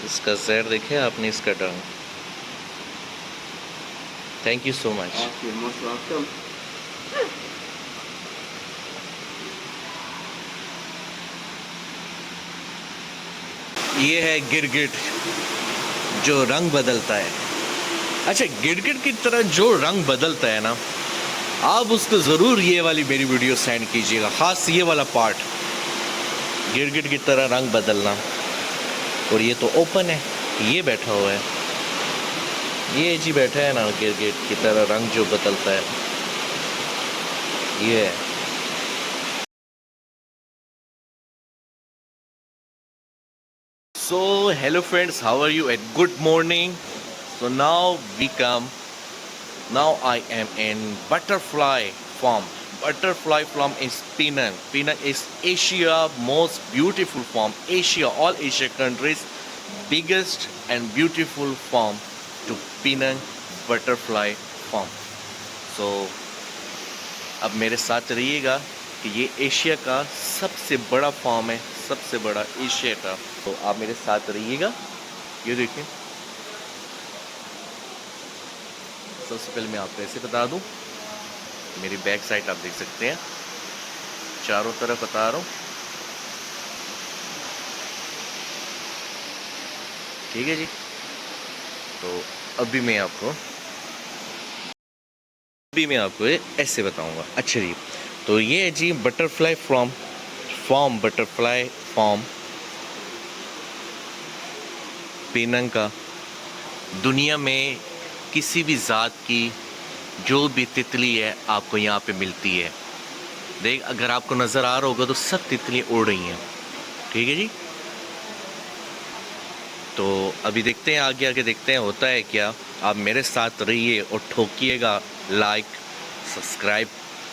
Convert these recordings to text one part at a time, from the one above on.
इसका ज़हर देखे आपने, इसका डंग। Thank you so much. You're most welcome. ये है गिरगिट जो रंग बदलता है। अच्छा, गिरगिट की तरह जो रंग बदलता है ना, आप उसको ज़रूर ये वाली मेरी वीडियो सेंड कीजिएगा, ख़ास ये वाला पार्ट, गिरगिट की तरह रंग बदलना। और ये तो ओपन है, ये बैठा हुआ है, ये जी बैठा है ना गिरगिट की तरह रंग जो बदलता है, ये है। So hello friends, how are you? And good morning. So now we come. Now I am in butterfly farm. Butterfly farm is Penang. Penang is Asia most beautiful farm. Asia, all Asia countries, biggest and beautiful farm to Penang butterfly farm. So अब मेरे साथ रहिएगा कि ये Asia का सबसे बड़ा farm है, सबसे बड़ा एशिया का। तो आप मेरे साथ रहिएगा। ये देखिए, सबसे पहले मैं आपको ऐसे बता दूं, मेरी बैक साइड आप देख सकते हैं, चारों तरफ बता रहा हूँ, ठीक है जी। तो अभी मैं आपको ऐसे बताऊंगा। अच्छा जी, तो ये है जी बटरफ्लाई फॉर्म बटरफ्लाई फॉर्म पेनंग का। दुनिया में किसी भी ज़ात की जो भी तितली है आपको यहाँ पे मिलती है। देख, अगर आपको नज़र आ रहा होगा तो सब तितलियाँ उड़ रही हैं, ठीक है जी। तो अभी देखते हैं, आगे आगे देखते हैं होता है क्या। आप मेरे साथ रहिए और ठोकिएगा लाइक, सब्सक्राइब,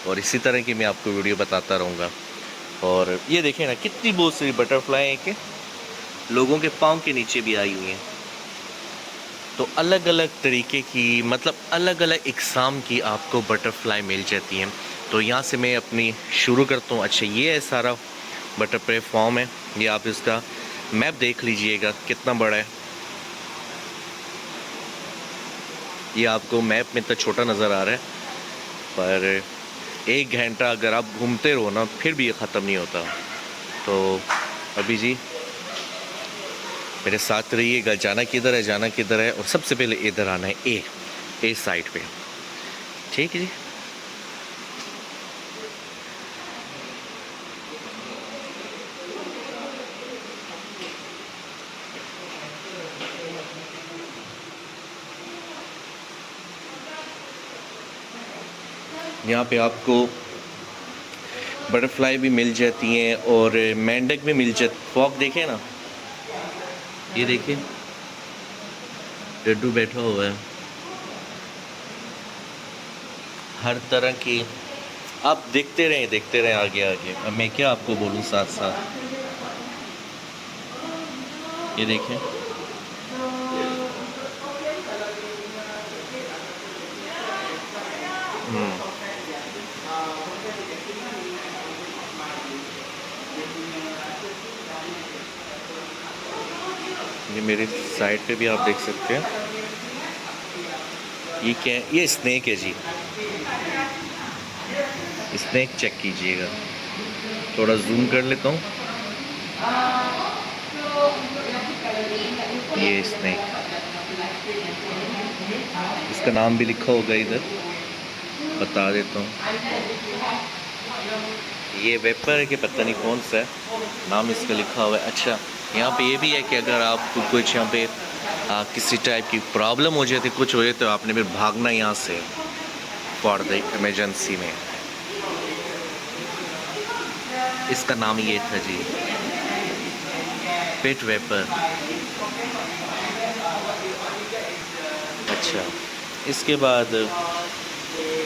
और इसी तरह की मैं आपको वीडियो बताता रहूँगा। और ये देखें ना, कितनी बहुत सारी बटरफ्लाई हैं कि लोगों के पाँव के नीचे भी आई हुई हैं। तो अलग अलग तरीके की, मतलब अलग अलग इकसाम की आपको बटरफ्लाई मिल जाती हैं। तो यहाँ से मैं अपनी शुरू करता हूँ। अच्छा, ये है सारा बटरफ्लाई फॉर्म है। ये आप इसका मैप देख लीजिएगा कितना बड़ा है। ये आपको मैप में तो छोटा नज़र आ रहा है, पर 1 घंटा अगर आप घूमते रहो ना, फिर भी ये ख़त्म नहीं होता। तो अभी जी मेरे साथ रहिएगा। जाना किधर है, और सबसे पहले इधर आना है, ए साइड पे, ठीक है जी। यहाँ पे आपको बटरफ्लाई भी मिल जाती हैं और मेंढक भी मिल जाती। फॉग देखें ना, ये देखिए डड्डू बैठा हुआ है। हर तरह की आप देखते रहें आगे आगे। अब मैं क्या आपको बोलूँ साथ साथ, ये देखें, ये मेरे साइड पे भी आप देख सकते हैं। ये क्या है? ये स्नेक है जी। स्नेक चेक कीजिएगा, थोड़ा जूम कर लेता हूँ। ये स्नेक, इसका नाम भी लिखा होगा इधर, बता देता हूँ। ये वेपर है कि पता नहीं कौन सा है, नाम इसका लिखा हुआ है। अच्छा, यहाँ पे ये भी है कि अगर आपको कुछ यहाँ पे किसी टाइप की प्रॉब्लम हो जाती, कुछ हो जाए, तो आपने फिर भागना यहाँ से फॉर द इमरजेंसी में। इसका नाम ये था जी, पेट वेपर। अच्छा, इसके बाद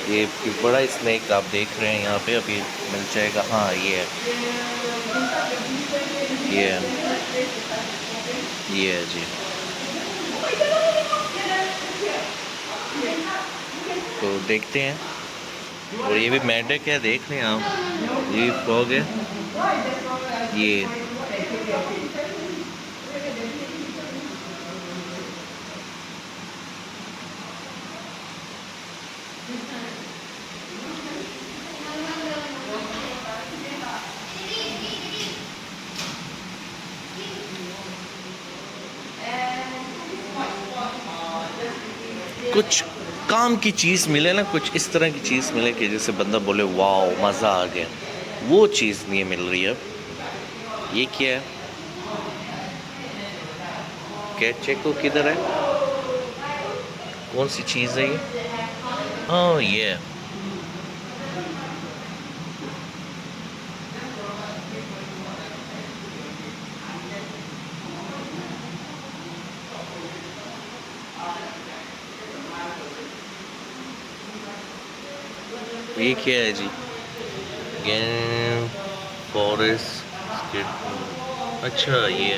ये बड़ा स्नैक आप देख रहे हैं यहाँ पे, अभी मिल जाएगा। हाँ, ये है जी। तो देखते हैं। और ये भी मेंढक है, देख रहे हैं आप, ये फ्रॉग है ये। कुछ काम की चीज़ मिले ना, कुछ इस तरह की चीज़ मिले कि जैसे बंदा बोले वाओ मज़ा आ गया, वो चीज़ नहीं मिल रही है। ये क्या है? कैट चेको किधर है? कौन सी चीज़ है ये? हाँ ये क्या है जी? Game forest. अच्छा ये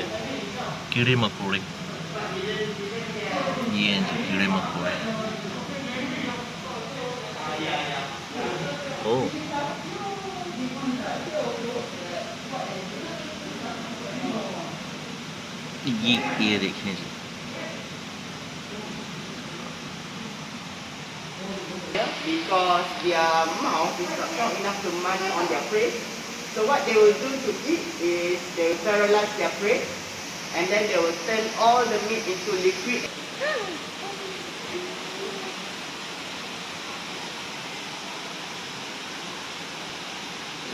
कीड़े मकोड़े, ये हैं जी कीड़े मकोड़े। ओह ये देखें जी। Because their mouth is not enough to munch on their prey. So what they will do to eat is they will paralyze their prey and then they will turn all the meat into liquid.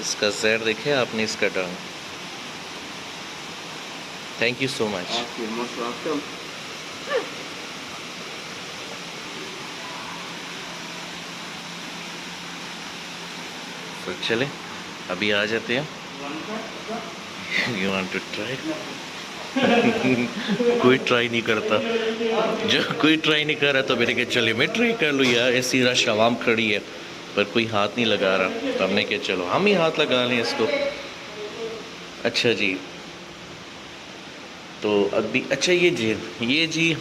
इसका जहर देखे आपने, इसका डंग। Thank you so much. Okay, most welcome. तो चले अभी आ जाते हैं। You want to try? कोई ट्राई नहीं करता, जब कोई ट्राई नहीं कर रहा तो मैंने कहा चले मैं ट्राई कर लूँ यार, ऐसी रश आवाम खड़ी है पर कोई हाथ नहीं लगा रहा, तो हमने कहा चलो हम ही हाथ लगा लें इसको। अच्छा जी, तो अभी अच्छा ये जी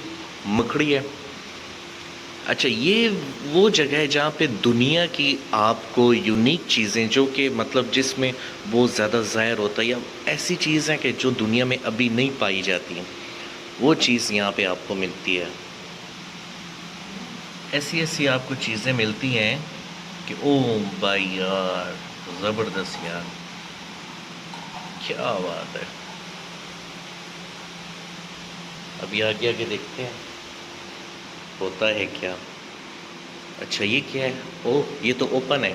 मकड़ी है। अच्छा ये वो जगह है जहाँ पे दुनिया की आपको यूनिक चीज़ें जो कि मतलब जिसमें वो ज़्यादा ज़ाहिर होता है या ऐसी चीज़ें कि जो दुनिया में अभी नहीं पाई जाती हैं, वो चीज़ यहाँ पे आपको मिलती है। ऐसी ऐसी आपको चीज़ें मिलती हैं कि ओ भाई यार ज़बरदस्त यार, क्या बात है। अभी आगे आगे देखते हैं होता है क्या। अच्छा ये क्या है? ओह ये तो ओपन है।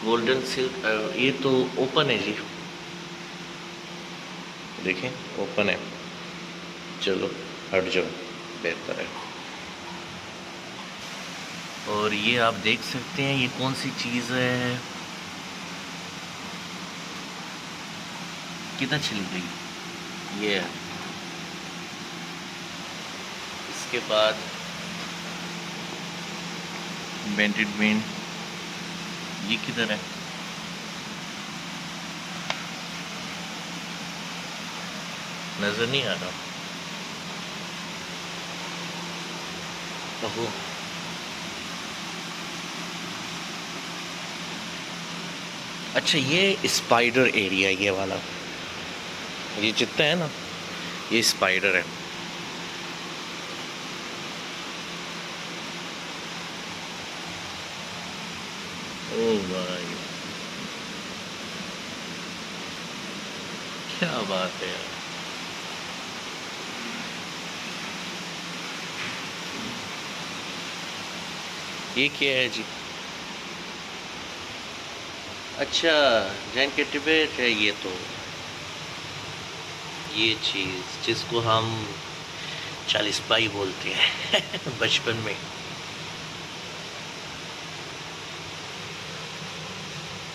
गोल्डन सिल्क, ये तो ओपन है जी, देखें ओपन है। चलो हट जाओ, बेहतर है। और ये आप देख सकते हैं ये कौन सी चीज़ है, किधर चली गई ये है। इसके बाद बेंटेड बीन, ये किधर है? नजर नहीं आ रहा। ओहो अच्छा ये स्पाइडर एरिया, ये वाला, ये जितना है ना ये स्पाइडर है। ओ भाई क्या बात है यार। ये क्या है जी? अच्छा जैन के टिबेट है ये, तो ये चीज़ जिसको हम 40 पाई बोलते हैं बचपन में।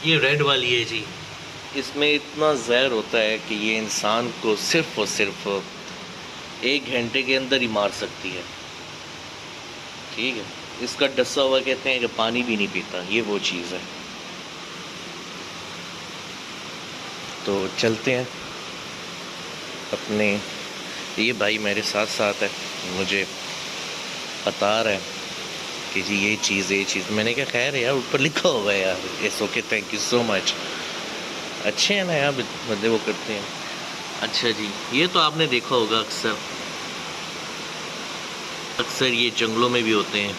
ये रेड वाली है जी, इसमें इतना जहर होता है कि ये इंसान को सिर्फ और सिर्फ 1 घंटे के अंदर ही मार सकती है। ठीक है, इसका डसा हुआ कहते हैं कि पानी भी नहीं पीता, ये वो चीज़ है। तो चलते हैं अपने, ये भाई मेरे साथ साथ है, मुझे बता रहा है कि जी ये चीज़, मैंने क्या खैर है यार ऊपर लिखा हुआ है यार, it's okay thank you so much. अच्छे हैं ना यार बंदे वो करते हैं। अच्छा जी ये तो आपने देखा होगा अक्सर अक्सर ये जंगलों में भी होते हैं।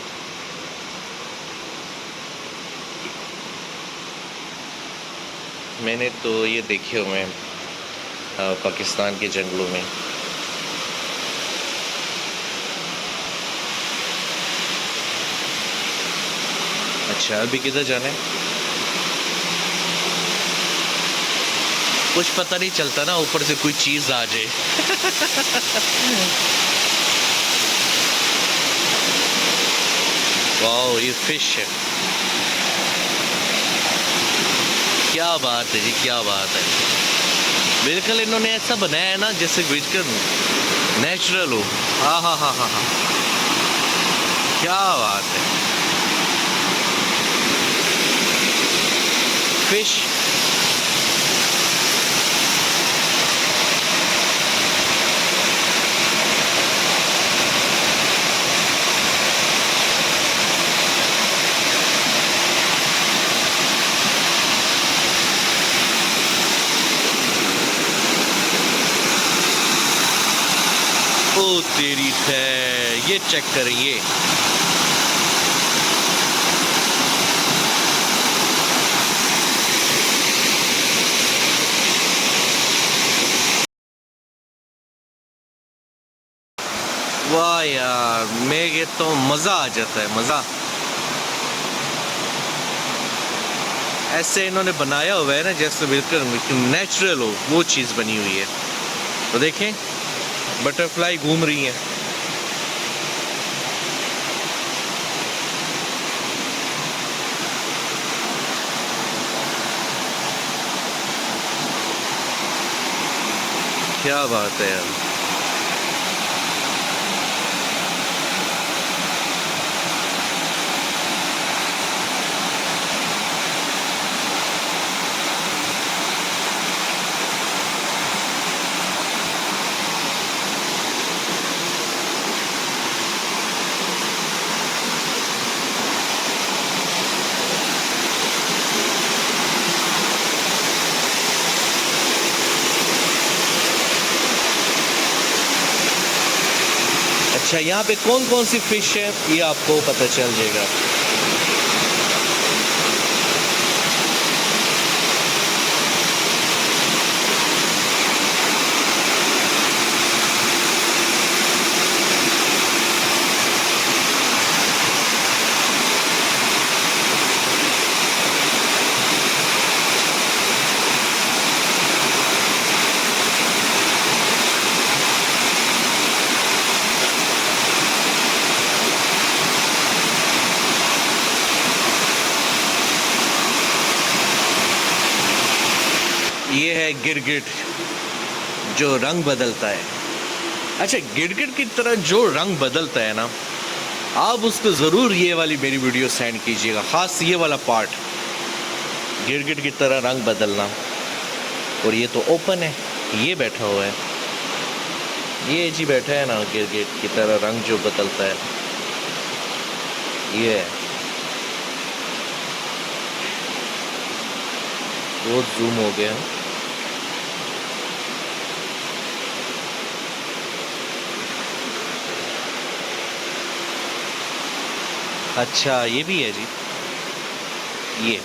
मैंने तो ये देखे हुए हैं पाकिस्तान के जंगलों में। अच्छा, अभी किधर जाना है? कुछ पता नहीं चलता ना, ऊपर से कोई चीज आ जाए। वाओ, ये फिश है। क्या बात है जी, क्या बात है। बिल्कुल इन्होंने ऐसा बनाया है ना जैसे बिल्कुल नेचुरल हो। हाँ हाँ हाँ हाँ हाँ, क्या बात है। फिश ओ तेरी है, ये चेक करिए। वाह यार, मेरे तो मज़ा आ जाता है, मज़ा। ऐसे इन्होंने बनाया हुआ है ना जैसे बिल्कुल नेचुरल हो, वो चीज़ बनी हुई है। तो देखें, बटरफ्लाई घूम रही है। क्या बात है यार। अच्छा, यहाँ पे कौन कौन सी फिश है ये आपको पता चल जाएगा। ये है गिरगिट जो रंग बदलता है। अच्छा, गिरगिट की तरह जो रंग बदलता है ना, आप उसको ज़रूर ये वाली मेरी वीडियो सेंड कीजिएगा, ख़ास ये वाला पार्ट, गिरगिट की तरह रंग बदलना। और ये तो ओपन है, ये बैठा हुआ है, ये जी बैठा है ना गिरगिट की तरह रंग जो बदलता है, ये है। बहुत जूम हो गया। अच्छा, ये भी है जी, ये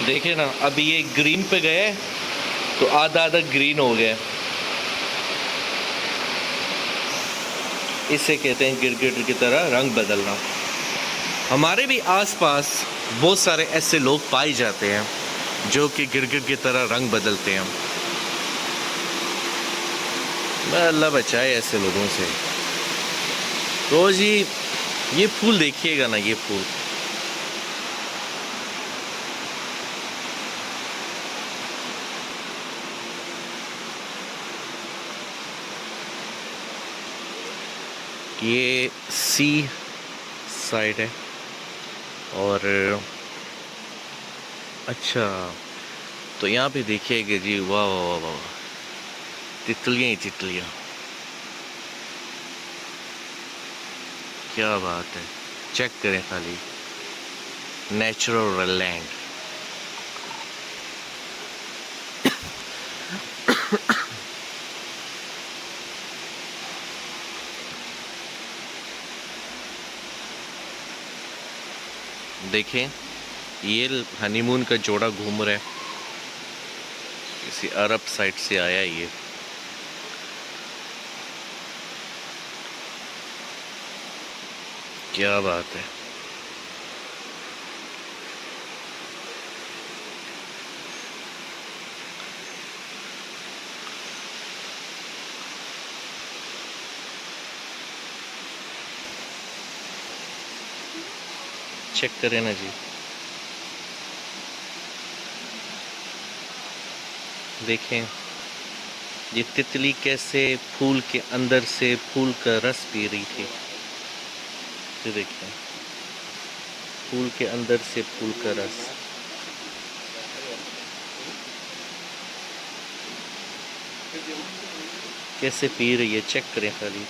देखिए ना, अभी ये ग्रीन पे गए तो आधा आधा ग्रीन हो गया। इसे कहते हैं गिरगिट की तरह रंग बदलना। हमारे भी आसपास बहुत सारे ऐसे लोग पाए जाते हैं जो कि गिरगिट की तरह रंग बदलते हैं। मैं अल्लाह बचाए ऐसे लोगों से। तो जी, ये फूल देखिएगा ना, ये फूल ये सी साइड है। और अच्छा, तो यहाँ पे देखिएगा जी, वाह वाह वाह वाह, तितलियाँ ही तितलियाँ, क्या बात है। चेक करें खाली, नेचुरल लैंड। देखें, ये हनीमून का जोड़ा घूम रहा है, किसी अरब साइड से आया ये। क्या बात है। चेक करें ना जी, देखें ये तितली कैसे फूल के अंदर से फूल का रस पी रही थी। ये देखें, फूल के अंदर से फूल का रस। कैसे पी रही है, चेक करें खाली।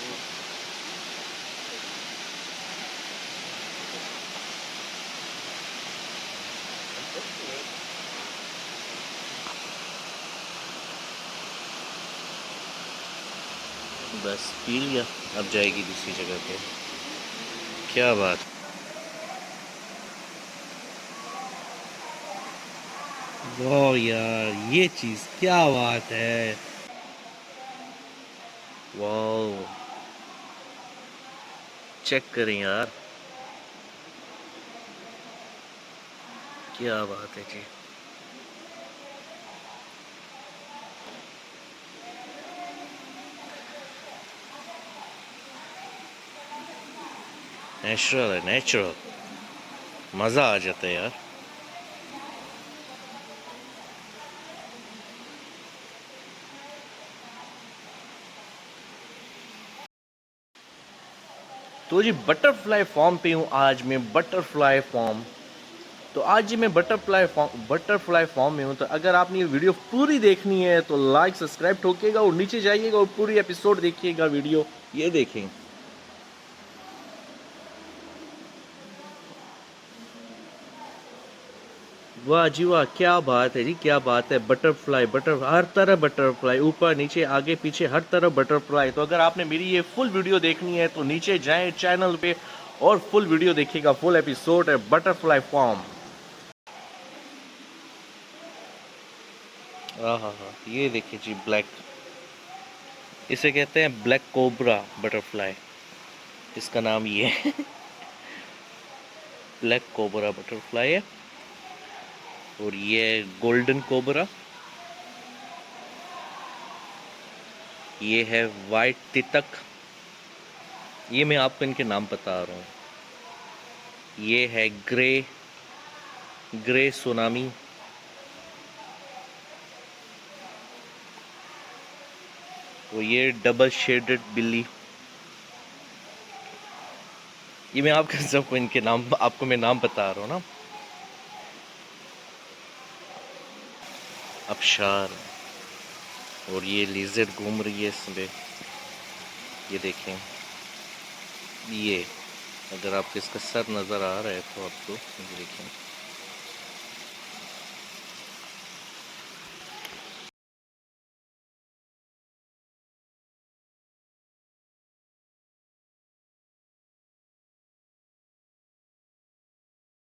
बस पी लिया, अब जाएगी दूसरी जगह पे। क्या बात। वाह यार, ये चीज क्या बात है। वाह, चेक करें यार, क्या बात है जी। नेचुरल है, नेचुरल, मजा आ जाता है यार। तो जी बटरफ्लाई फॉर्म पे हूँ आज मैं, बटरफ्लाई फॉर्म। तो आज जी मैं बटरफ्लाई फॉर्म में हूँ। तो अगर आपने ये वीडियो पूरी देखनी है तो लाइक सब्सक्राइब ठोकिएगा और नीचे जाइएगा और पूरी एपिसोड देखिएगा वीडियो। ये देखें, वाह जी वाह, क्या बात है जी, क्या बात है। बटरफ्लाई, हर तरह बटरफ्लाई, ऊपर नीचे आगे पीछे हर तरफ बटरफ्लाई। तो अगर आपने मेरी ये फुल वीडियो देखनी है तो नीचे जाएं चैनल पे और फुल वीडियो देखिएगा, फुल एपिसोड है बटरफ्लाई फॉर्म। हाँ हाँ हाँ, ये देखिए जी, ब्लैक, इसे कहते हैं ब्लैक कोबरा बटरफ्लाई, इसका नाम ये है। ब्लैक कोबरा बटरफ्लाई है। और ये गोल्डन कोबरा, ये है वाइट तितक। ये मैं आपको इनके नाम बता रहा हूँ। ये है ग्रे सुनामी। तो ये डबल शेडेड बिल्ली। ये मैं आपके सबको इनके नाम आपको मैं नाम बता रहा हूँ ना। अबशार, और ये लिज़र्ड घूम रही है इसमें। ये देखें, ये अगर आपको इसका सर नज़र आ रहा है तो आपको ये देखें,